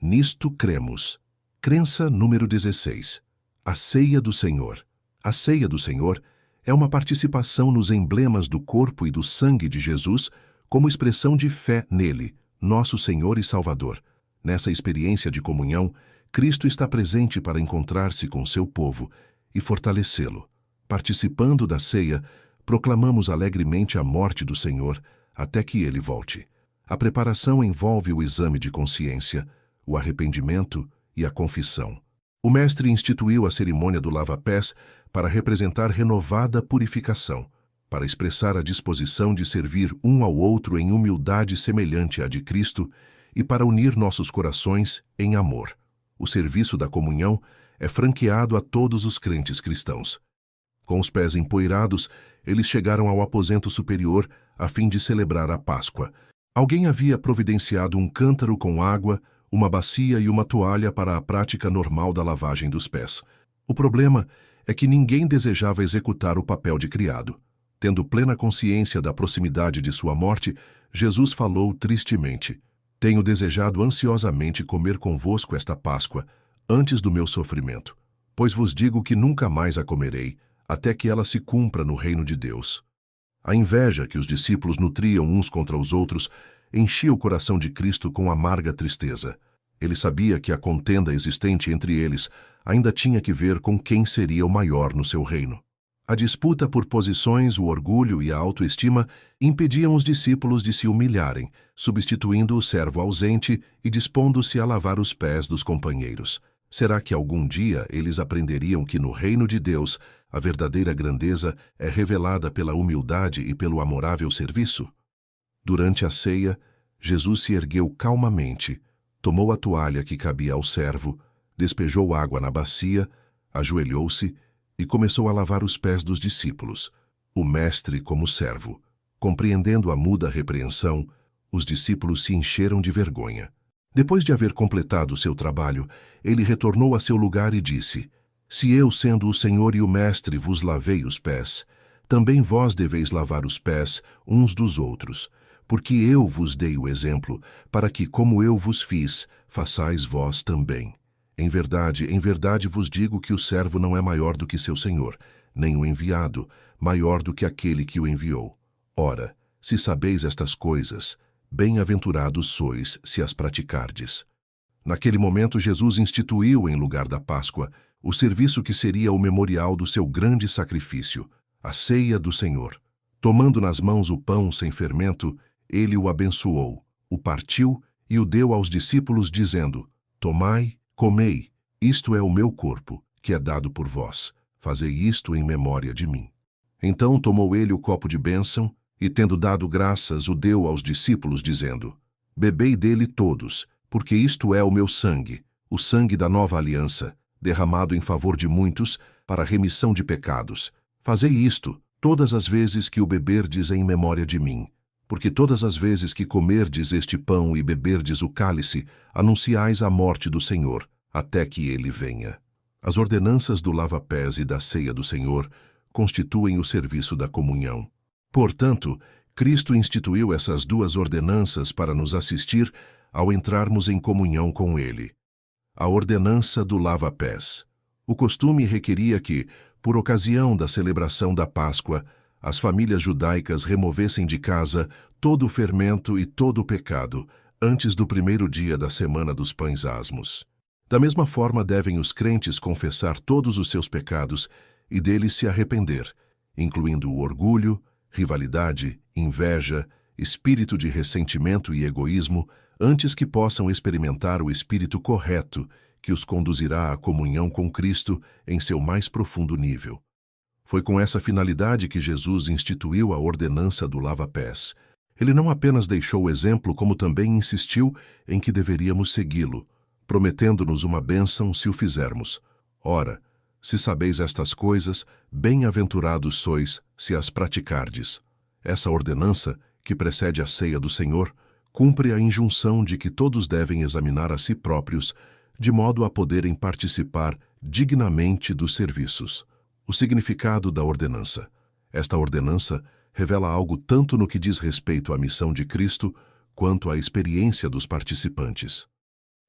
Nisto cremos. Crença número 16. A ceia do Senhor. A ceia do Senhor é uma participação nos emblemas do corpo e do sangue de Jesus como expressão de fé nele, nosso Senhor e Salvador. Nessa experiência de comunhão, Cristo está presente para encontrar-se com seu povo e fortalecê-lo. Participando da ceia, proclamamos alegremente a morte do Senhor até que ele volte. A preparação envolve o exame de consciência, o arrependimento e a confissão. O Mestre instituiu a cerimônia do lava-pés para representar renovada purificação, para expressar a disposição de servir um ao outro em humildade semelhante à de Cristo e para unir nossos corações em amor. O serviço da comunhão é franqueado a todos os crentes cristãos. Com os pés empoeirados, eles chegaram ao aposento superior a fim de celebrar a Páscoa. Alguém havia providenciado um cântaro com água, uma bacia e uma toalha para a prática normal da lavagem dos pés. O problema é que ninguém desejava executar o papel de criado. Tendo plena consciência da proximidade de sua morte, Jesus falou tristemente: Tenho desejado ansiosamente comer convosco esta Páscoa, antes do meu sofrimento, pois vos digo que nunca mais a comerei, até que ela se cumpra no reino de Deus. A inveja que os discípulos nutriam uns contra os outros enchia o coração de Cristo com amarga tristeza. Ele sabia que a contenda existente entre eles ainda tinha que ver com quem seria o maior no seu reino. A disputa por posições, o orgulho e a autoestima impediam os discípulos de se humilharem, substituindo o servo ausente e dispondo-se a lavar os pés dos companheiros. Será que algum dia eles aprenderiam que no reino de Deus a verdadeira grandeza é revelada pela humildade e pelo amorável serviço? Durante a ceia, Jesus se ergueu calmamente, tomou a toalha que cabia ao servo, despejou água na bacia, ajoelhou-se e começou a lavar os pés dos discípulos, o mestre como servo. Compreendendo a muda repreensão, os discípulos se encheram de vergonha. Depois de haver completado seu trabalho, ele retornou a seu lugar e disse: Se eu, sendo o Senhor e o Mestre, vos lavei os pés, também vós deveis lavar os pés uns dos outros, porque eu vos dei o exemplo, para que, como eu vos fiz, façais vós também. Em verdade vos digo que o servo não é maior do que seu senhor, nem o enviado, maior do que aquele que o enviou. Ora, se sabeis estas coisas, bem-aventurados sois se as praticardes. Naquele momento, Jesus instituiu, em lugar da Páscoa, o serviço que seria o memorial do seu grande sacrifício, a ceia do Senhor. Tomando nas mãos o pão sem fermento, ele o abençoou, o partiu e o deu aos discípulos, dizendo: Tomai, comei, isto é o meu corpo, que é dado por vós. Fazei isto em memória de mim. Então tomou ele o copo de bênção e, tendo dado graças, o deu aos discípulos, dizendo: Bebei dele todos, porque isto é o meu sangue, o sangue da nova aliança, derramado em favor de muitos, para a remissão de pecados. Fazei isto todas as vezes que o beberdes em memória de mim. Porque todas as vezes que comerdes este pão e beberdes o cálice, anunciais a morte do Senhor, até que ele venha. As ordenanças do lava-pés e da ceia do Senhor constituem o serviço da comunhão. Portanto, Cristo instituiu essas duas ordenanças para nos assistir ao entrarmos em comunhão com ele. A ordenança do lava-pés. O costume requeria que, por ocasião da celebração da Páscoa, as famílias judaicas removessem de casa todo o fermento e todo o pecado antes do primeiro dia da semana dos pães asmos. Da mesma forma devem os crentes confessar todos os seus pecados e deles se arrepender, incluindo o orgulho, rivalidade, inveja, espírito de ressentimento e egoísmo, antes que possam experimentar o espírito correto que os conduzirá à comunhão com Cristo em seu mais profundo nível. Foi com essa finalidade que Jesus instituiu a ordenança do lava-pés. Ele não apenas deixou o exemplo, como também insistiu em que deveríamos segui-lo, prometendo-nos uma bênção se o fizermos. Ora, se sabeis estas coisas, bem-aventurados sois se as praticardes. Essa ordenança, que precede a ceia do Senhor, cumpre a injunção de que todos devem examinar a si próprios, de modo a poderem participar dignamente dos serviços. O significado da ordenança. Esta ordenança revela algo tanto no que diz respeito à missão de Cristo, quanto à experiência dos participantes.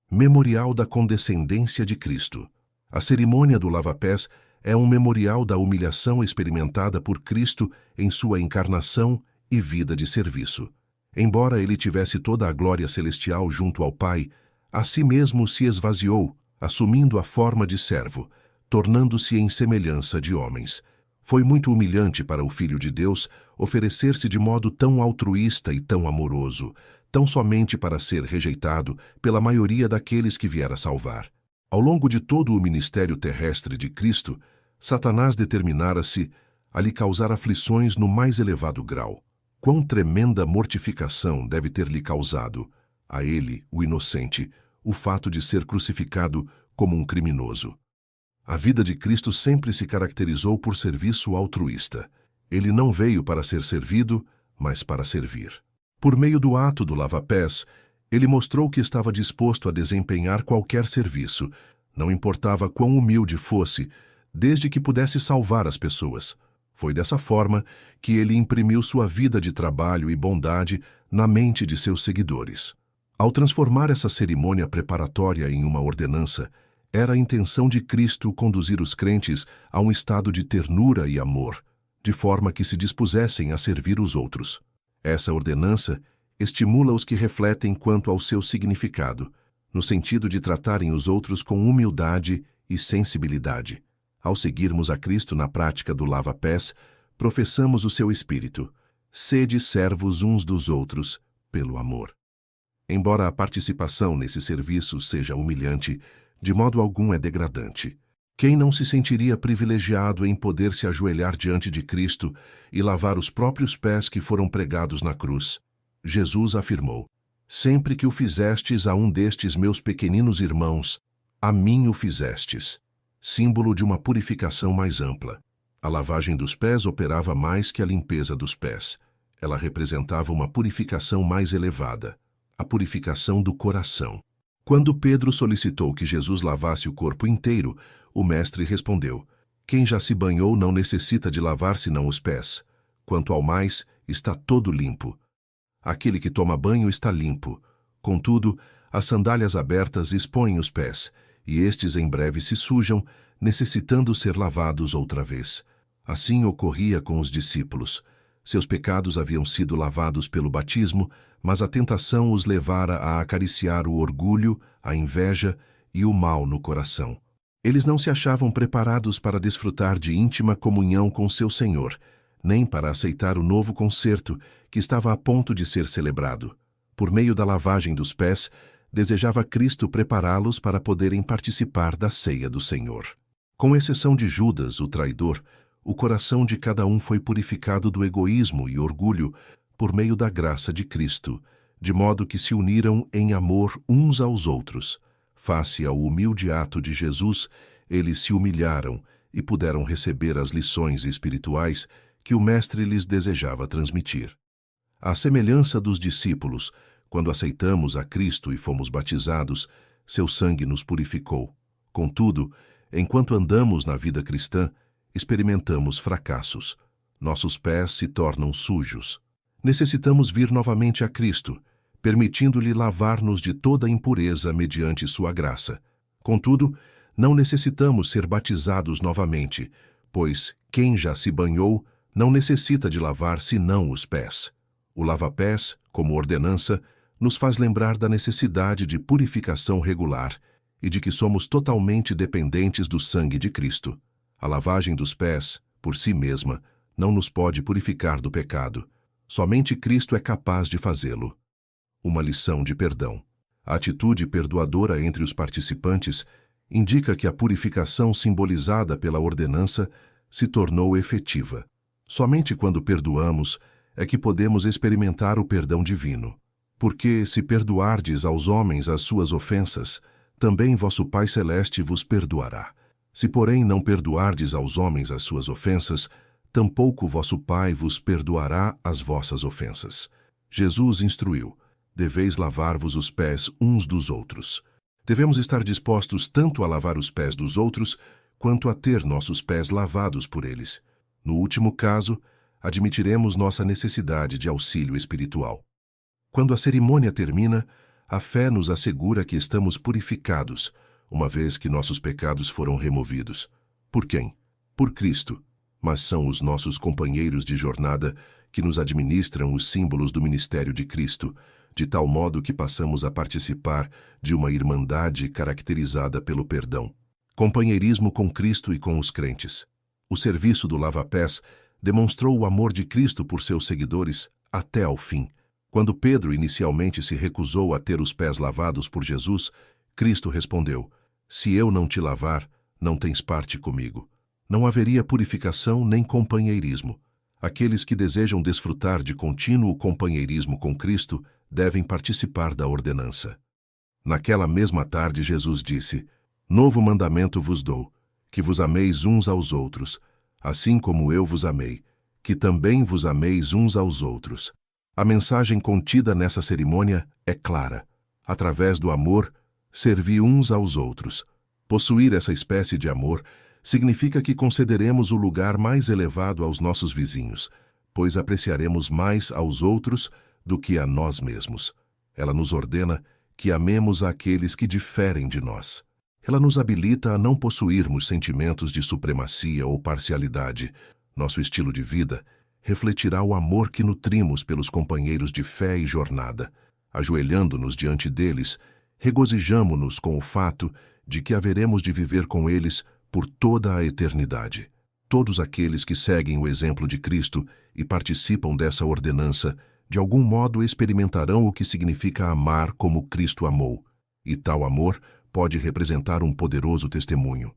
Memorial da condescendência de Cristo. A cerimônia do lava-pés é um memorial da humilhação experimentada por Cristo em sua encarnação e vida de serviço. Embora ele tivesse toda a glória celestial junto ao Pai, a si mesmo se esvaziou, assumindo a forma de servo, tornando-se em semelhança de homens. Foi muito humilhante para o Filho de Deus oferecer-se de modo tão altruísta e tão amoroso, tão somente para ser rejeitado pela maioria daqueles que viera salvar. Ao longo de todo o ministério terrestre de Cristo, Satanás determinara-se a lhe causar aflições no mais elevado grau. Quão tremenda mortificação deve ter lhe causado, a ele, o inocente, o fato de ser crucificado como um criminoso. A vida de Cristo sempre se caracterizou por serviço altruísta. Ele não veio para ser servido, mas para servir. Por meio do ato do lava-pés, ele mostrou que estava disposto a desempenhar qualquer serviço, não importava quão humilde fosse, desde que pudesse salvar as pessoas. Foi dessa forma que ele imprimiu sua vida de trabalho e bondade na mente de seus seguidores. Ao transformar essa cerimônia preparatória em uma ordenança, era a intenção de Cristo conduzir os crentes a um estado de ternura e amor, de forma que se dispusessem a servir os outros. Essa ordenança estimula os que refletem quanto ao seu significado, no sentido de tratarem os outros com humildade e sensibilidade. Ao seguirmos a Cristo na prática do lava-pés, professamos o seu espírito. Sede servos uns dos outros, pelo amor. Embora a participação nesse serviço seja humilhante, de modo algum é degradante. Quem não se sentiria privilegiado em poder se ajoelhar diante de Cristo e lavar os próprios pés que foram pregados na cruz? Jesus afirmou: sempre que o fizestes a um destes meus pequeninos irmãos, a mim o fizestes. Símbolo de uma purificação mais ampla. A lavagem dos pés operava mais que a limpeza dos pés. Ela representava uma purificação mais elevada, a purificação do coração. Quando Pedro solicitou que Jesus lavasse o corpo inteiro, o mestre respondeu: quem já se banhou não necessita de lavar senão os pés. Quanto ao mais, está todo limpo. Aquele que toma banho está limpo. Contudo, as sandálias abertas expõem os pés, e estes em breve se sujam, necessitando ser lavados outra vez. Assim ocorria com os discípulos. Seus pecados haviam sido lavados pelo batismo, mas a tentação os levara a acariciar o orgulho, a inveja e o mal no coração. Eles não se achavam preparados para desfrutar de íntima comunhão com seu Senhor, nem para aceitar o novo concerto que estava a ponto de ser celebrado. Por meio da lavagem dos pés, desejava Cristo prepará-los para poderem participar da ceia do Senhor. Com exceção de Judas, o traidor, o coração de cada um foi purificado do egoísmo e orgulho por meio da graça de Cristo, de modo que se uniram em amor uns aos outros. Face ao humilde ato de Jesus, eles se humilharam e puderam receber as lições espirituais que o Mestre lhes desejava transmitir. À semelhança dos discípulos, quando aceitamos a Cristo e fomos batizados, seu sangue nos purificou. Contudo, enquanto andamos na vida cristã, experimentamos fracassos. Nossos pés se tornam sujos. Necessitamos vir novamente a Cristo, permitindo-lhe lavar-nos de toda impureza mediante sua graça. Contudo, não necessitamos ser batizados novamente, pois quem já se banhou não necessita de lavar senão os pés. O lava-pés, como ordenança, nos faz lembrar da necessidade de purificação regular e de que somos totalmente dependentes do sangue de Cristo. A lavagem dos pés, por si mesma, não nos pode purificar do pecado. Somente Cristo é capaz de fazê-lo. Uma lição de perdão. A atitude perdoadora entre os participantes indica que a purificação simbolizada pela ordenança se tornou efetiva. Somente quando perdoamos é que podemos experimentar o perdão divino. Porque, se perdoardes aos homens as suas ofensas, também vosso Pai Celeste vos perdoará. Se, porém, não perdoardes aos homens as suas ofensas, tampouco vosso Pai vos perdoará as vossas ofensas. Jesus instruiu: deveis lavar-vos os pés uns dos outros. Devemos estar dispostos tanto a lavar os pés dos outros, quanto a ter nossos pés lavados por eles. No último caso, admitiremos nossa necessidade de auxílio espiritual. Quando a cerimônia termina, A fé nos assegura que estamos purificados, uma vez que nossos pecados foram removidos. Por quem? Por Cristo. Mas são os nossos companheiros de jornada que nos administram os símbolos do ministério de Cristo, de tal modo que passamos a participar de uma irmandade caracterizada pelo perdão. Companheirismo com Cristo e com os crentes. O serviço do lava-pés demonstrou o amor de Cristo por seus seguidores até ao fim. Quando Pedro inicialmente se recusou a ter os pés lavados por Jesus, Cristo respondeu: "Se eu não te lavar, não tens parte comigo." Não haveria purificação nem companheirismo. Aqueles que desejam desfrutar de contínuo companheirismo com Cristo devem participar da ordenança. Naquela mesma tarde, Jesus disse: "Novo mandamento vos dou, que vos ameis uns aos outros, assim como eu vos amei, que também vos ameis uns aos outros." A mensagem contida nessa cerimônia é clara. Através do amor, servi uns aos outros. Possuir essa espécie de amor significa que concederemos o lugar mais elevado aos nossos vizinhos, pois apreciaremos mais aos outros do que a nós mesmos. Ela nos ordena que amemos aqueles que diferem de nós. Ela nos habilita a não possuirmos sentimentos de supremacia ou parcialidade. Nosso estilo de vida refletirá o amor que nutrimos pelos companheiros de fé e jornada. Ajoelhando-nos diante deles, regozijamo-nos com o fato de que haveremos de viver com eles por toda a eternidade. Todos aqueles que seguem o exemplo de Cristo e participam dessa ordenança, de algum modo experimentarão o que significa amar como Cristo amou, e tal amor pode representar um poderoso testemunho.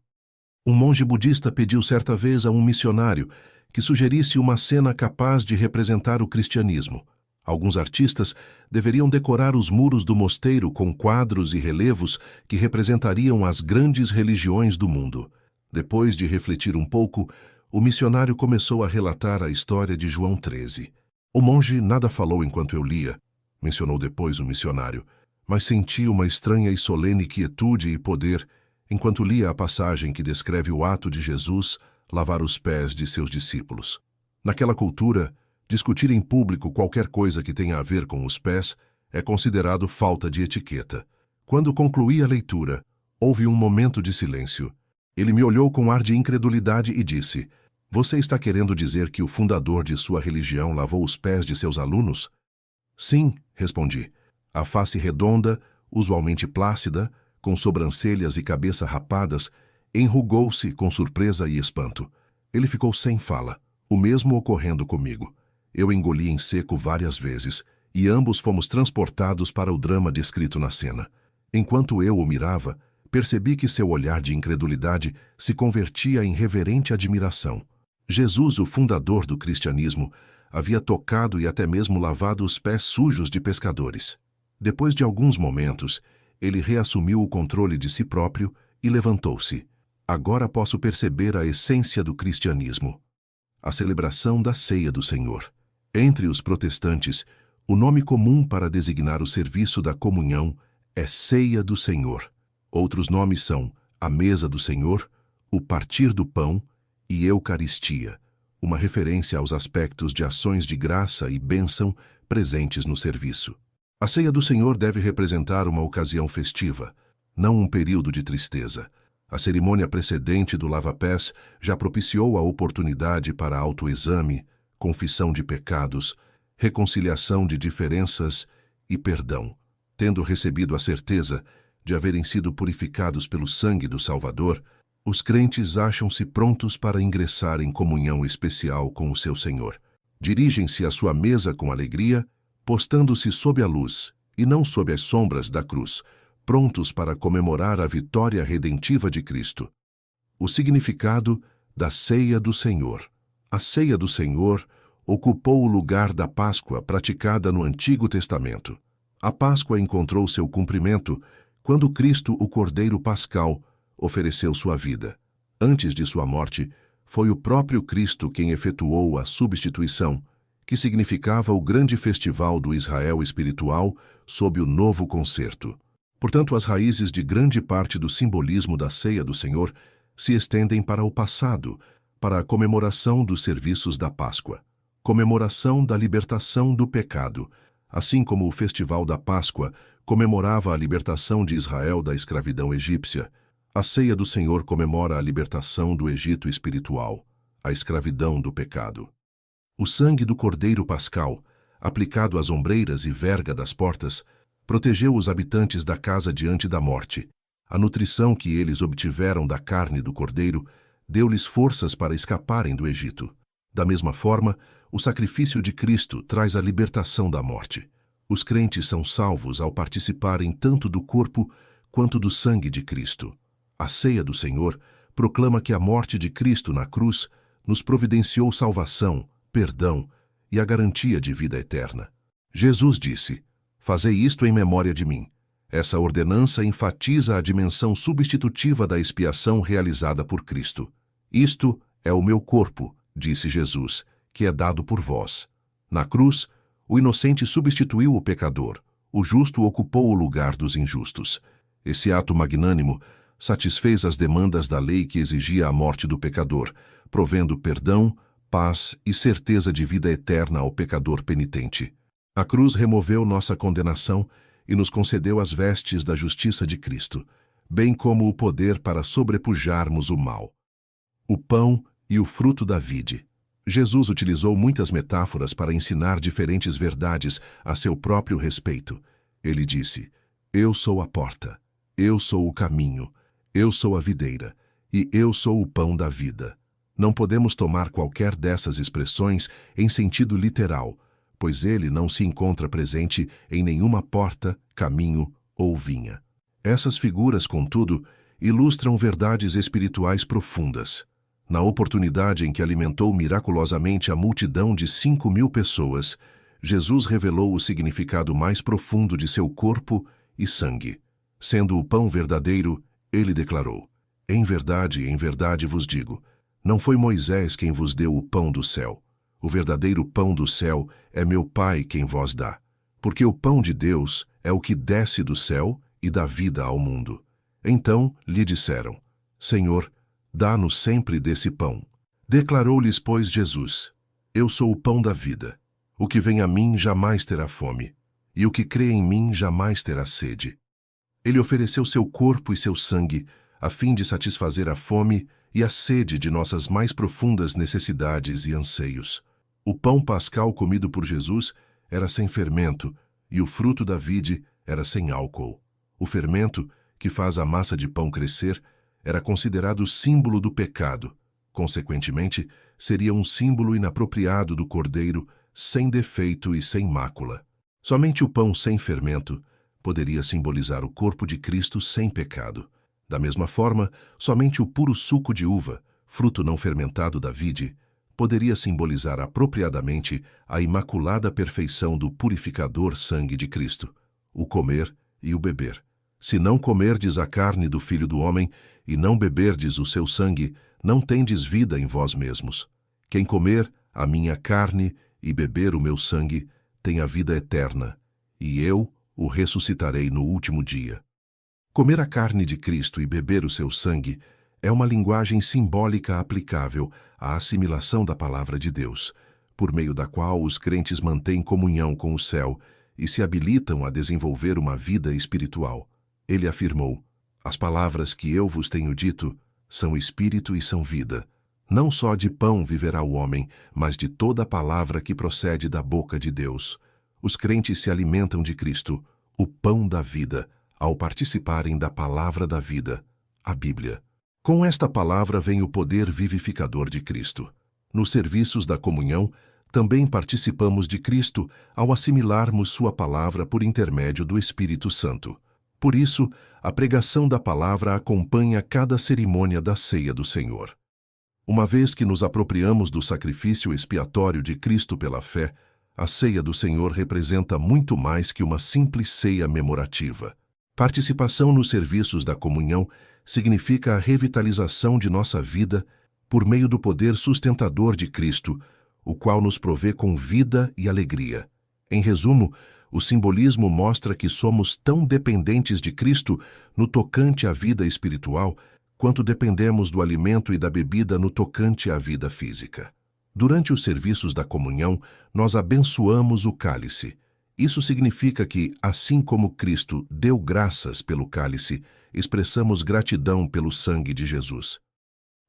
Um monge budista pediu certa vez a um missionário que sugerisse uma cena capaz de representar o cristianismo. Alguns artistas deveriam decorar os muros do mosteiro com quadros e relevos que representariam as grandes religiões do mundo. Depois de refletir um pouco, o missionário começou a relatar a história de João 13. "O monge nada falou enquanto eu lia", mencionou depois o missionário, "mas senti uma estranha e solene quietude e poder enquanto lia a passagem que descreve o ato de Jesus lavar os pés de seus discípulos. Naquela cultura, discutir em público qualquer coisa que tenha a ver com os pés é considerado falta de etiqueta. Quando concluí a leitura, houve um momento de silêncio. Ele me olhou com ar de incredulidade e disse: "Você está querendo dizer que o fundador de sua religião lavou os pés de seus alunos?" "Sim", respondi. A face redonda, usualmente plácida, com sobrancelhas e cabeça rapadas, enrugou-se com surpresa e espanto. Ele ficou sem fala, o mesmo ocorrendo comigo. Eu engoli em seco várias vezes, e ambos fomos transportados para o drama descrito na cena. Enquanto eu o mirava, percebi que seu olhar de incredulidade se convertia em reverente admiração. Jesus, o fundador do cristianismo, havia tocado e até mesmo lavado os pés sujos de pescadores. Depois de alguns momentos, ele reassumiu o controle de si próprio e levantou-se. Agora posso perceber a essência do cristianismo. A celebração da Ceia do Senhor. Entre os protestantes, o nome comum para designar o serviço da comunhão é Ceia do Senhor. Outros nomes são a Mesa do Senhor, o Partir do Pão e Eucaristia, uma referência aos aspectos de ações de graça e bênção presentes no serviço. A Ceia do Senhor deve representar uma ocasião festiva, não um período de tristeza. A cerimônia precedente do lava-pés já propiciou a oportunidade para autoexame, confissão de pecados, reconciliação de diferenças e perdão. Tendo recebido a certeza de haverem sido purificados pelo sangue do Salvador, os crentes acham-se prontos para ingressar em comunhão especial com o seu Senhor. Dirigem-se à sua mesa com alegria, postando-se sob a luz e não sob as sombras da cruz, prontos para comemorar a vitória redentiva de Cristo. O significado da Ceia do Senhor. A Ceia do Senhor ocupou o lugar da Páscoa praticada no Antigo Testamento. A Páscoa encontrou seu cumprimento quando Cristo, o Cordeiro Pascal, ofereceu sua vida. Antes de sua morte, foi o próprio Cristo quem efetuou a substituição, que significava o grande festival do Israel espiritual sob o novo concerto. Portanto, as raízes de grande parte do simbolismo da Ceia do Senhor se estendem para o passado, para a comemoração dos serviços da Páscoa, comemoração da libertação do pecado, assim como o Festival da Páscoa comemorava a libertação de Israel da escravidão egípcia. A ceia do Senhor comemora a libertação do Egito espiritual, a escravidão do pecado. O sangue do Cordeiro Pascal, aplicado às ombreiras e verga das portas, protegeu os habitantes da casa diante da morte. A nutrição que eles obtiveram da carne do Cordeiro deu-lhes forças para escaparem do Egito. Da mesma forma, o sacrifício de Cristo traz a libertação da morte. Os crentes são salvos ao participarem tanto do corpo quanto do sangue de Cristo. A ceia do Senhor proclama que a morte de Cristo na cruz nos providenciou salvação, perdão e a garantia de vida eterna. Jesus disse: "Fazei isto em memória de mim." Essa ordenança enfatiza a dimensão substitutiva da expiação realizada por Cristo. "Isto é o meu corpo", disse Jesus, "que é dado por vós." Na cruz, o inocente substituiu o pecador, o justo ocupou o lugar dos injustos. Esse ato magnânimo satisfez as demandas da lei que exigia a morte do pecador, provendo perdão, paz e certeza de vida eterna ao pecador penitente. A cruz removeu nossa condenação e nos concedeu as vestes da justiça de Cristo, bem como o poder para sobrepujarmos o mal. O pão e o fruto da vide. Jesus utilizou muitas metáforas para ensinar diferentes verdades a seu próprio respeito. Ele disse: "Eu sou a porta, eu sou o caminho, eu sou a videira, e eu sou o pão da vida." Não podemos tomar qualquer dessas expressões em sentido literal, pois ele não se encontra presente em nenhuma porta, caminho ou vinha. Essas figuras, contudo, ilustram verdades espirituais profundas. Na oportunidade em que alimentou miraculosamente a multidão de 5.000 pessoas, Jesus revelou o significado mais profundo de seu corpo e sangue. Sendo o pão verdadeiro, ele declarou: em verdade vos digo, não foi Moisés quem vos deu o pão do céu. O verdadeiro pão do céu é meu Pai quem vos dá. Porque o pão de Deus é o que desce do céu e dá vida ao mundo." Então lhe disseram: "Senhor, dá-nos sempre desse pão." Declarou-lhes, pois, Jesus: "Eu sou o pão da vida. O que vem a mim jamais terá fome, e o que crê em mim jamais terá sede." Ele ofereceu seu corpo e seu sangue a fim de satisfazer a fome e a sede de nossas mais profundas necessidades e anseios. O pão pascal comido por Jesus era sem fermento e o fruto da vide era sem álcool. O fermento, que faz a massa de pão crescer, era considerado símbolo do pecado. Consequentemente, seria um símbolo inapropriado do Cordeiro, sem defeito e sem mácula. Somente o pão sem fermento poderia simbolizar o corpo de Cristo sem pecado. Da mesma forma, somente o puro suco de uva, fruto não fermentado da vide, poderia simbolizar apropriadamente a imaculada perfeição do purificador sangue de Cristo, o comer e o beber. Se não comerdes a carne do Filho do Homem e não beberdes o seu sangue, não tendes vida em vós mesmos. Quem comer a minha carne e beber o meu sangue tem a vida eterna, e eu o ressuscitarei no último dia. Comer a carne de Cristo e beber o seu sangue é uma linguagem simbólica aplicável à assimilação da palavra de Deus, por meio da qual os crentes mantêm comunhão com o céu e se habilitam a desenvolver uma vida espiritual. Ele afirmou: "As palavras que eu vos tenho dito são espírito e são vida. Não só de pão viverá o homem, mas de toda a palavra que procede da boca de Deus." Os crentes se alimentam de Cristo, o pão da vida, ao participarem da palavra da vida, a Bíblia. Com esta palavra vem o poder vivificador de Cristo. Nos serviços da comunhão, também participamos de Cristo ao assimilarmos sua palavra por intermédio do Espírito Santo. Por isso, a pregação da palavra acompanha cada cerimônia da ceia do Senhor. Uma vez que nos apropriamos do sacrifício expiatório de Cristo pela fé, a ceia do Senhor representa muito mais que uma simples ceia memorativa. Participação nos serviços da comunhão significa a revitalização de nossa vida por meio do poder sustentador de Cristo, o qual nos provê com vida e alegria. Em resumo, o simbolismo mostra que somos tão dependentes de Cristo no tocante à vida espiritual, quanto dependemos do alimento e da bebida no tocante à vida física. Durante os serviços da comunhão, nós abençoamos o cálice. Isso significa que, assim como Cristo deu graças pelo cálice, expressamos gratidão pelo sangue de Jesus.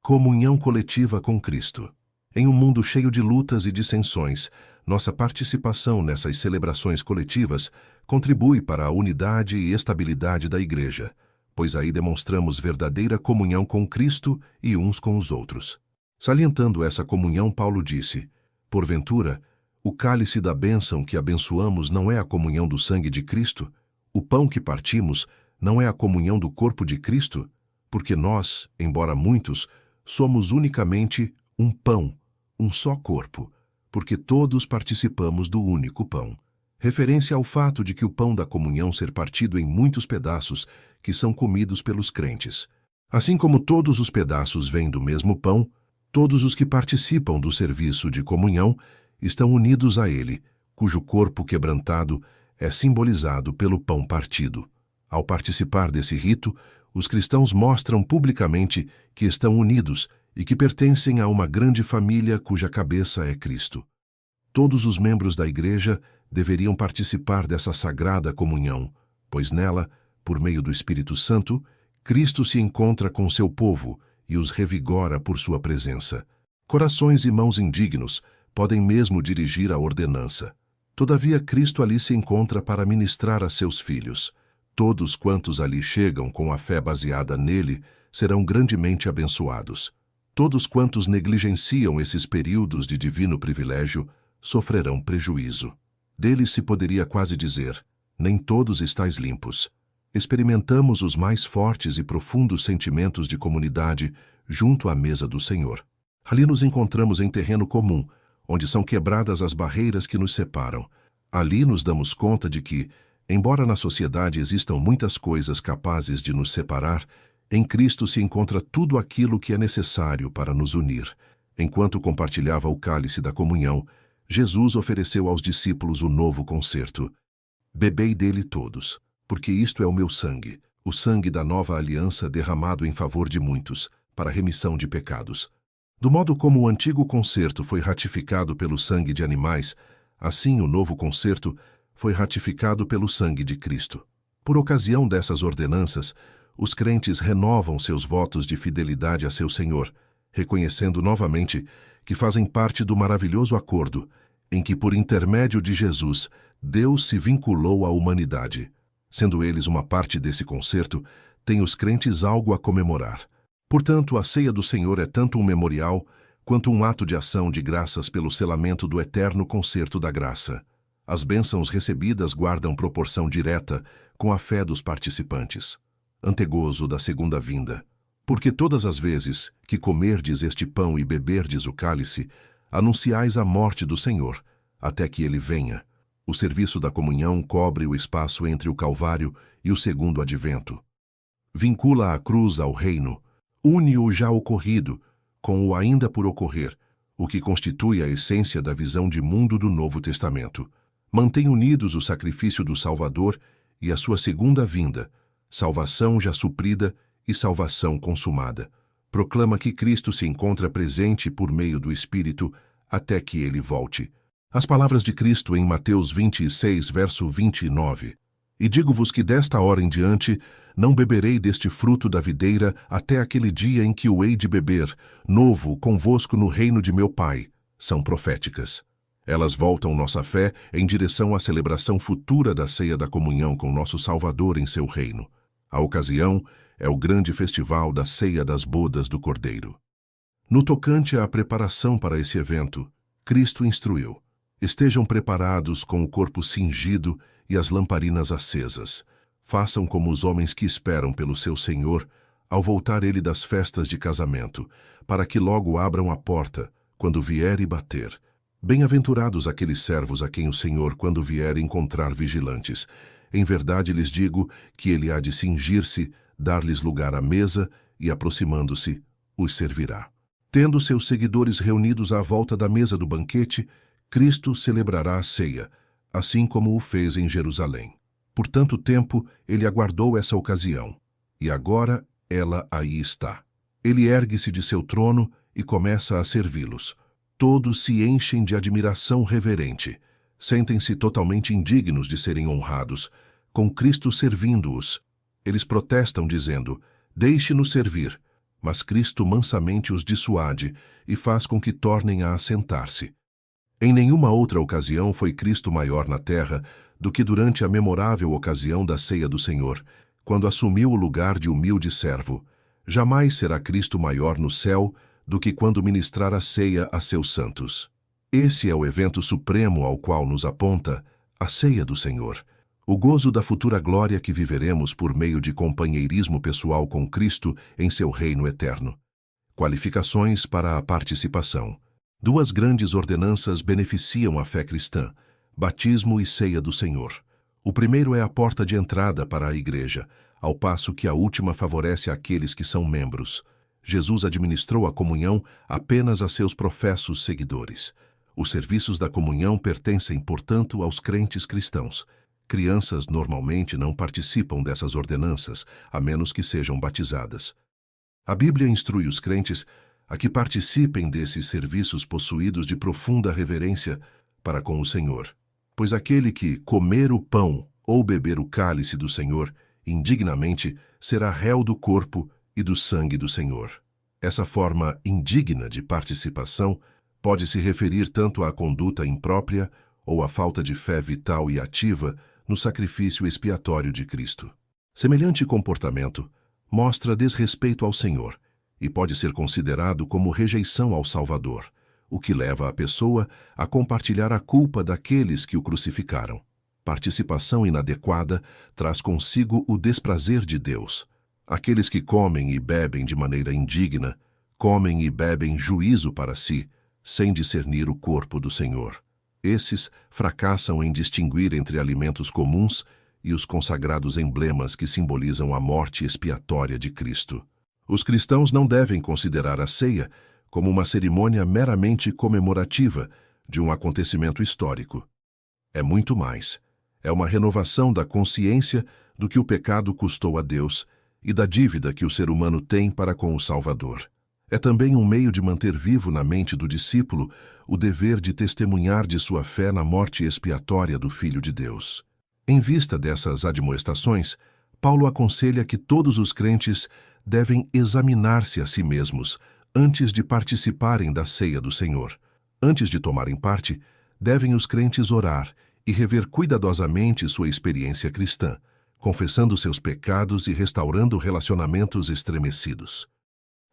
Comunhão coletiva com Cristo. Em um mundo cheio de lutas e dissensões, nossa participação nessas celebrações coletivas contribui para a unidade e estabilidade da Igreja, pois aí demonstramos verdadeira comunhão com Cristo e uns com os outros. Salientando essa comunhão, Paulo disse: porventura, o cálice da bênção que abençoamos não é a comunhão do sangue de Cristo? O pão que partimos não é a comunhão do corpo de Cristo? Porque nós, embora muitos, somos unicamente um pão, um só corpo, porque todos participamos do único pão. Referência ao fato de que o pão da comunhão ser partido em muitos pedaços que são comidos pelos crentes. Assim como todos os pedaços vêm do mesmo pão, todos os que participam do serviço de comunhão estão unidos a ele, cujo corpo quebrantado é simbolizado pelo pão partido. Ao participar desse rito, os cristãos mostram publicamente que estão unidos e que pertencem a uma grande família cuja cabeça é Cristo. Todos os membros da Igreja deveriam participar dessa sagrada comunhão, pois nela, por meio do Espírito Santo, Cristo se encontra com seu povo e os revigora por sua presença. Corações e mãos indignos podem mesmo dirigir a ordenança. Todavia, Cristo ali se encontra para ministrar a seus filhos. Todos quantos ali chegam com a fé baseada nele serão grandemente abençoados. Todos quantos negligenciam esses períodos de divino privilégio sofrerão prejuízo. Deles se poderia quase dizer: nem todos estáis limpos. Experimentamos os mais fortes e profundos sentimentos de comunidade junto à mesa do Senhor. Ali nos encontramos em terreno comum, onde são quebradas as barreiras que nos separam. Ali nos damos conta de que, embora na sociedade existam muitas coisas capazes de nos separar, em Cristo se encontra tudo aquilo que é necessário para nos unir. Enquanto compartilhava o cálice da comunhão, Jesus ofereceu aos discípulos o novo concerto. Bebei dele todos, porque isto é o meu sangue, o sangue da nova aliança derramado em favor de muitos, para a remissão de pecados. Do modo como o antigo concerto foi ratificado pelo sangue de animais, assim o novo concerto foi ratificado pelo sangue de Cristo. Por ocasião dessas ordenanças, os crentes renovam seus votos de fidelidade a seu Senhor, reconhecendo novamente que fazem parte do maravilhoso acordo em que, por intermédio de Jesus, Deus se vinculou à humanidade. Sendo eles uma parte desse concerto, têm os crentes algo a comemorar. Portanto, a ceia do Senhor é tanto um memorial quanto um ato de ação de graças pelo selamento do eterno concerto da graça. As bênçãos recebidas guardam proporção direta com a fé dos participantes. Antegozo da segunda vinda. Porque todas as vezes que comerdes este pão e beberdes o cálice, anunciais a morte do Senhor, até que ele venha. O serviço da comunhão cobre o espaço entre o Calvário e o segundo advento. Vincula a cruz ao reino, une o já ocorrido com o ainda por ocorrer, o que constitui a essência da visão de mundo do Novo Testamento. Mantém unidos o sacrifício do Salvador e a sua segunda vinda, salvação já suprida e salvação consumada. Proclama que Cristo se encontra presente por meio do Espírito até que ele volte. As palavras de Cristo em Mateus 26, verso 29. E digo-vos que desta hora em diante não beberei deste fruto da videira até aquele dia em que o hei de beber, novo, convosco no reino de meu Pai. São proféticas. Elas voltam nossa fé em direção à celebração futura da ceia da comunhão com nosso Salvador em seu reino. A ocasião é o grande festival da ceia das bodas do Cordeiro. No tocante à preparação para esse evento, Cristo instruiu: estejam preparados com o corpo cingido e as lamparinas acesas. Façam como os homens que esperam pelo seu Senhor, ao voltar ele das festas de casamento, para que logo abram a porta, quando vier e bater. Bem-aventurados aqueles servos a quem o Senhor, quando vier, encontrar vigilantes. Em verdade lhes digo que ele há de cingir-se, dar-lhes lugar à mesa e, aproximando-se, os servirá. Tendo seus seguidores reunidos à volta da mesa do banquete, Cristo celebrará a ceia, assim como o fez em Jerusalém. Por tanto tempo ele aguardou essa ocasião, e agora ela aí está. Ele ergue-se de seu trono e começa a servi-los. Todos se enchem de admiração reverente. Sentem-se totalmente indignos de serem honrados, com Cristo servindo-os. Eles protestam dizendo: deixe-nos servir, mas Cristo mansamente os dissuade e faz com que tornem a assentar-se. Em nenhuma outra ocasião foi Cristo maior na terra do que durante a memorável ocasião da ceia do Senhor, quando assumiu o lugar de humilde servo. Jamais será Cristo maior no céu do que quando ministrar a ceia a seus santos. Esse é o evento supremo ao qual nos aponta a ceia do Senhor, o gozo da futura glória que viveremos por meio de companheirismo pessoal com Cristo em seu reino eterno. Qualificações para a participação. Duas grandes ordenanças beneficiam a fé cristã: batismo e ceia do Senhor. O primeiro é a porta de entrada para a igreja, ao passo que a última favorece aqueles que são membros. Jesus administrou a comunhão apenas a seus professos seguidores. Os serviços da comunhão pertencem, portanto, aos crentes cristãos. Crianças normalmente não participam dessas ordenanças, a menos que sejam batizadas. A Bíblia instrui os crentes a que participem desses serviços possuídos de profunda reverência para com o Senhor, pois aquele que comer o pão ou beber o cálice do Senhor indignamente será réu do corpo e do sangue do Senhor. Essa forma indigna de participação pode se referir tanto à conduta imprópria ou à falta de fé vital e ativa no sacrifício expiatório de Cristo. Semelhante comportamento mostra desrespeito ao Senhor e pode ser considerado como rejeição ao Salvador, o que leva a pessoa a compartilhar a culpa daqueles que o crucificaram. Participação inadequada traz consigo o desprazer de Deus. Aqueles que comem e bebem de maneira indigna, comem e bebem juízo para si, sem discernir o corpo do Senhor. Esses fracassam em distinguir entre alimentos comuns e os consagrados emblemas que simbolizam a morte expiatória de Cristo. Os cristãos não devem considerar a ceia como uma cerimônia meramente comemorativa de um acontecimento histórico. É muito mais. É uma renovação da consciência do que o pecado custou a Deus e da dívida que o ser humano tem para com o Salvador. É também um meio de manter vivo na mente do discípulo o dever de testemunhar de sua fé na morte expiatória do Filho de Deus. Em vista dessas admoestações, Paulo aconselha que todos os crentes devem examinar-se a si mesmos antes de participarem da ceia do Senhor. Antes de tomarem parte, devem os crentes orar e rever cuidadosamente sua experiência cristã, confessando seus pecados e restaurando relacionamentos estremecidos.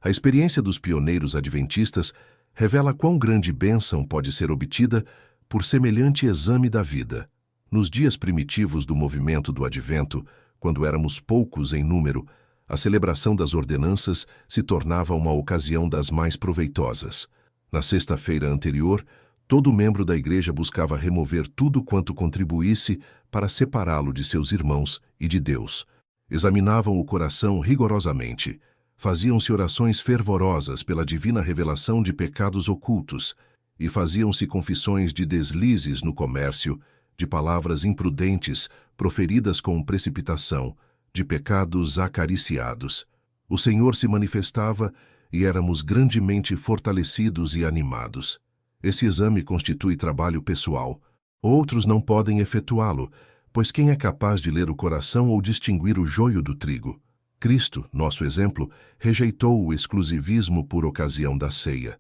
A experiência dos pioneiros adventistas revela quão grande bênção pode ser obtida por semelhante exame da vida. Nos dias primitivos do movimento do Advento, quando éramos poucos em número, a celebração das ordenanças se tornava uma ocasião das mais proveitosas. Na sexta-feira anterior, todo membro da igreja buscava remover tudo quanto contribuísse para separá-lo de seus irmãos e de Deus. Examinavam o coração rigorosamente. Faziam-se orações fervorosas pela divina revelação de pecados ocultos e faziam-se confissões de deslizes no comércio, de palavras imprudentes proferidas com precipitação, de pecados acariciados. O Senhor se manifestava e éramos grandemente fortalecidos e animados. Esse exame constitui trabalho pessoal. Outros não podem efetuá-lo, pois quem é capaz de ler o coração ou distinguir o joio do trigo? Cristo, nosso exemplo, rejeitou o exclusivismo por ocasião da ceia.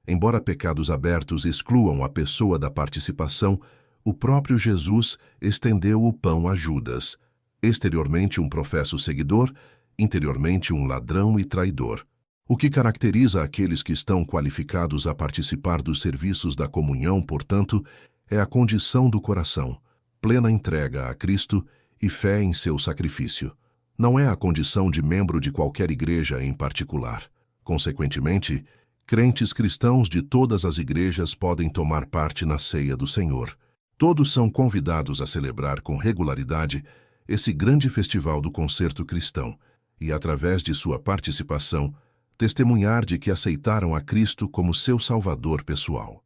Embora pecados abertos excluam a pessoa da participação, o próprio Jesus estendeu o pão a Judas, exteriormente um professo seguidor, interiormente um ladrão e traidor. O que caracteriza aqueles que estão qualificados a participar dos serviços da comunhão, portanto, é a condição do coração, plena entrega a Cristo e fé em seu sacrifício. Não é a condição de membro de qualquer igreja em particular. Consequentemente, crentes cristãos de todas as igrejas podem tomar parte na ceia do Senhor. Todos são convidados a celebrar com regularidade esse grande festival do concerto cristão e, através de sua participação, testemunhar de que aceitaram a Cristo como seu Salvador pessoal.